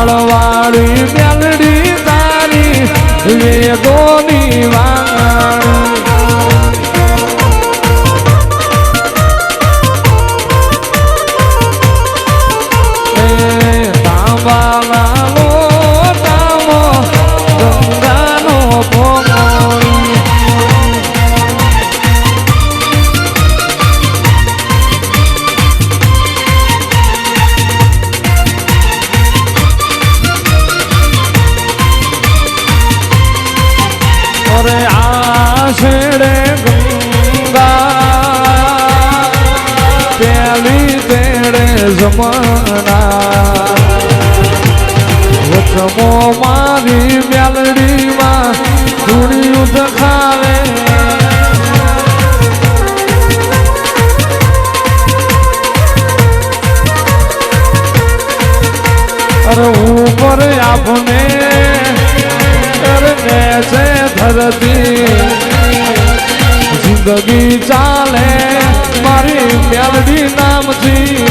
માળવાળી મેલડી તારી વેગોની વાંગણ છેડે ગંગા પેલી તેડે જમના વચમો મારી મેલડીમાં ધૂળિયું દેખાવે અરે ઉપર આપને કરને છે ધરતી જિંદગી ચાલે મારી મેલડી નામથી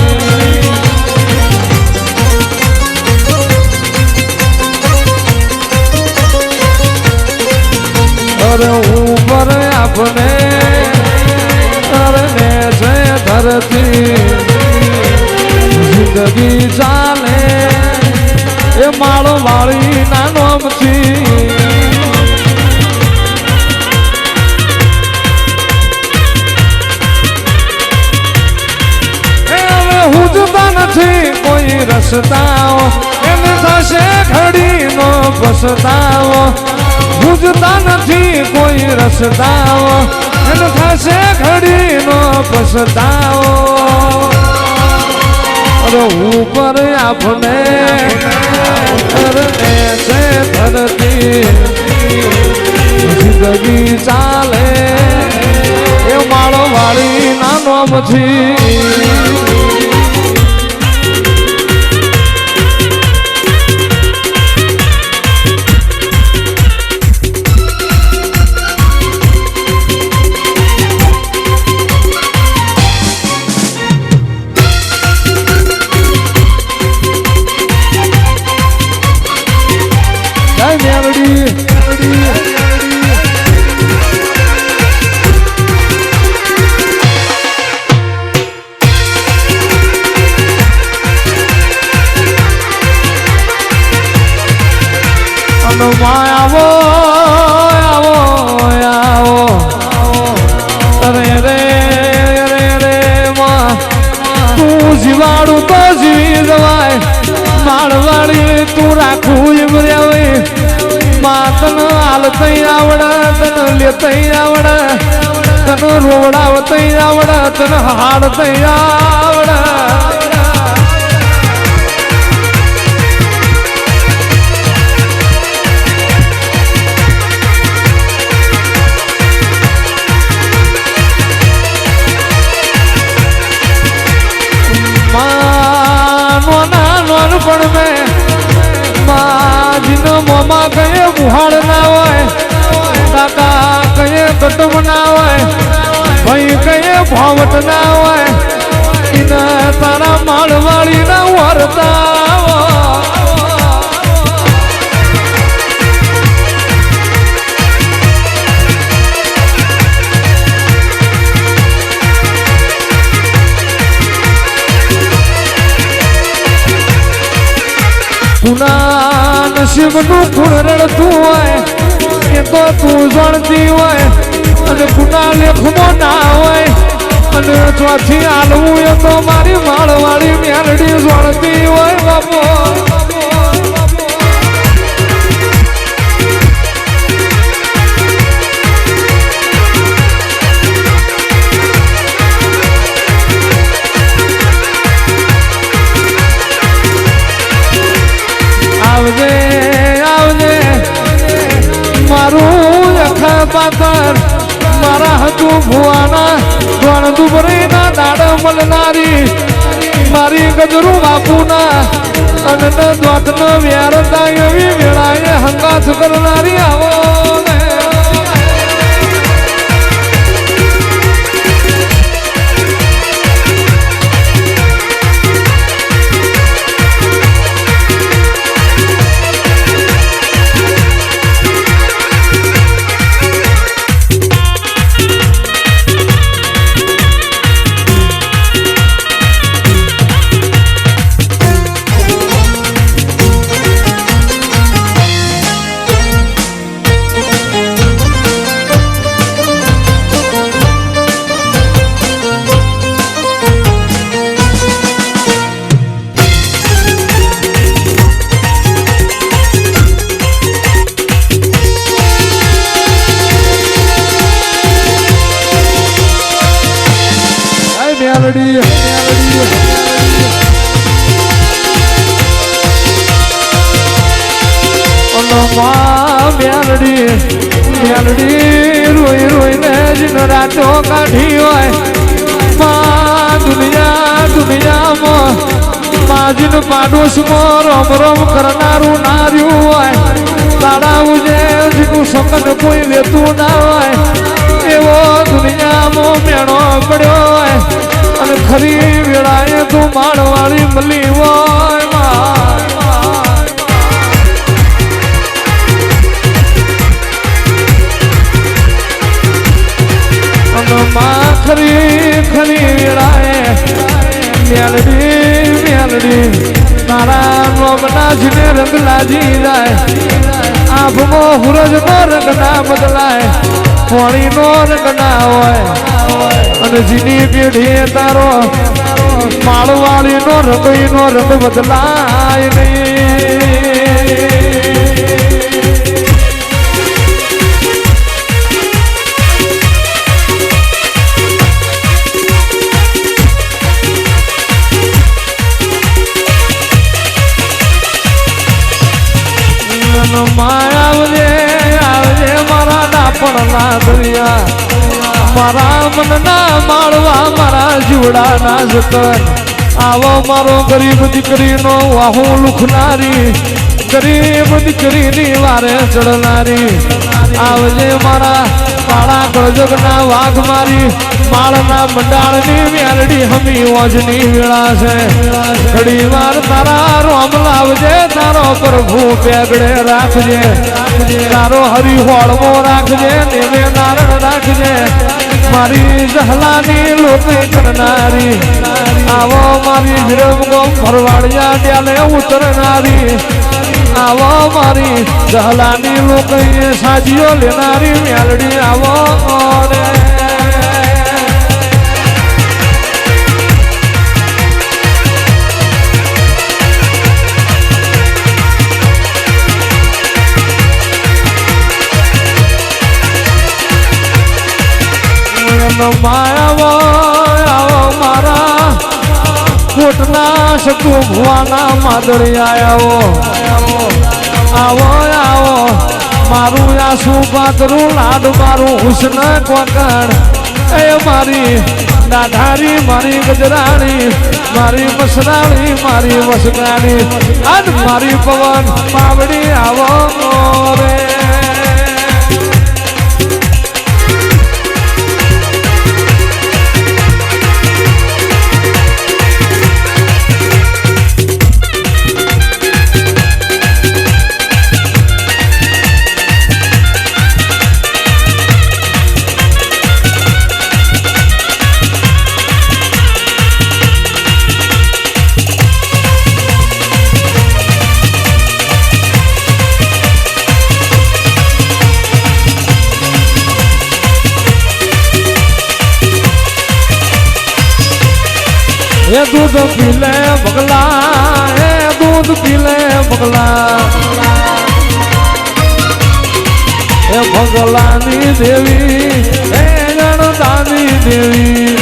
અરે ઉપર આપને કરને છે ધરતી જિંદગી ચાલે એ માળો વાળી ના નામથી કોઈ રસ્તાઓ એને થશે ઘડીનો પસ્તાવો બુજતા નથી કોઈ રસ્તાઓ એને થશે ઘડીનો પસ્તાવો અરે ઉપર આપને કરને છે ધરતી જિંદગી ચાલે એ માળો વાળી ના નામથી આવો આવો આવો અરે રે રે રે માં તું જીવાડું તો જીવી જવાય માળવાડી તું રાખું એમ રેવે માં તને હાલતઈ આવડે તને લેતઈ આવડે તને રોવડાવતઈ આવડે તને હાડતઈ આવડે પણ મેં માજીનો મોમાં કયે મુહાડ ના હોય કાકા કયે કટુંબ ના હોય ભાઈ કયે ભાવટ ના હોય એના તારા માળવાળી ના વર્તા કુના નસીબનું ખૂણ રડતું હોય એ તો તું જાણતી હોય અને કુના લેખમાં ના હોય અને ચોથી આલવું એ તો મારી માળવાળી મેલડી જાણતી હોય બાપો આવજે આવજે મારું અખા પાતર મારા હજુ ભુવાના ધોણ દુબરીના દાડ મળનારી મારી ગજરું બાપુના અને દ્વાતનો વ્યારતા એવી વેળાએ હંગાથ કરનારી આવો મેલડી મેલડી મેલડી રોઈ રોઈને જીનો રાતો કાઢી હોય દુનિયામાં માજીનું પાડોશમાં રોમ રોમ કરનારું નાર્યું હોય તાળાવું જે જીનું સકન કોઈ લેતું ના હોય એવો દુનિયામાં મેળો પડ્યો હોય અને ખરી વેળાએ તું માળવાળી મળી હોય ખરી ખરી વેળાએ મેલડી તારા નોમના જીને રંગ લાજી જાય આંખમાં હુરજ નો રંગ ના બદલાય હોળી નો રંગ ના હોય અને જીની પેઢીએ તારો માળવાળી નો રંગ નો રંગ બદલાય નહીં આવજે મારા ડાપણ ના દરિયા મારા મન ના માળવા મારા જીવડા ના જતન આવો મારો ગરીબ દીકરીનો વાહુ લુખનારી ગરીબ દીકરીની વારે ચડનારી આવજે મારા કાળા કળજગના વાઘ મારી માળના મંડાળની મેલડી હમી ઓજની વેળા છે ઘડી વાર તારા રોમ લાવજે તારો પ્રભુ પેગડે રાખજે તારો હરિહોળમો રાખજે નેવે નારણ રાખજે મારી જહલાની લોકી કરનારી આવો મારી વિરમગોમ ફરવાડિયા ડ્યાલે ઉતરનારી આવો મારી જહલાની લોકી સાજીઓ લેનારી મેલડી આવો રે આવો મારા કોટના શકુ ભુવાના માદળી આવો આવો મારું આસુ પાતરું લાડ મારું હુસન કોકણ એ મારી દાઢારી મારી ગજરાણી મારી મસરાણી મારી વસગાણી અને મારી પવન પાવડી આવો રે એ દૂધ પીલે બગલા એ દૂધ પીલે બગલા એ ભગલાની દેવી એ ગણદાની દેવી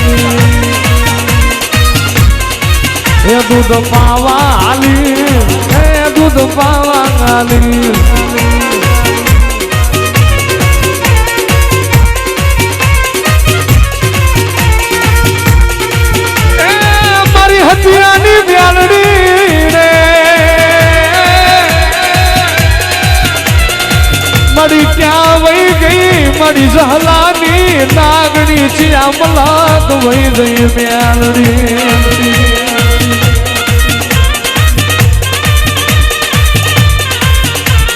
એ દૂધ પાવા આલી એ દૂધ પાવા આલી હતિયાની બ્યાલડી રે મળી ક્યાં વહી ગઈ મળી જહલાની નાગણી છે અમલાક વહી ગઈ બ્યાલડી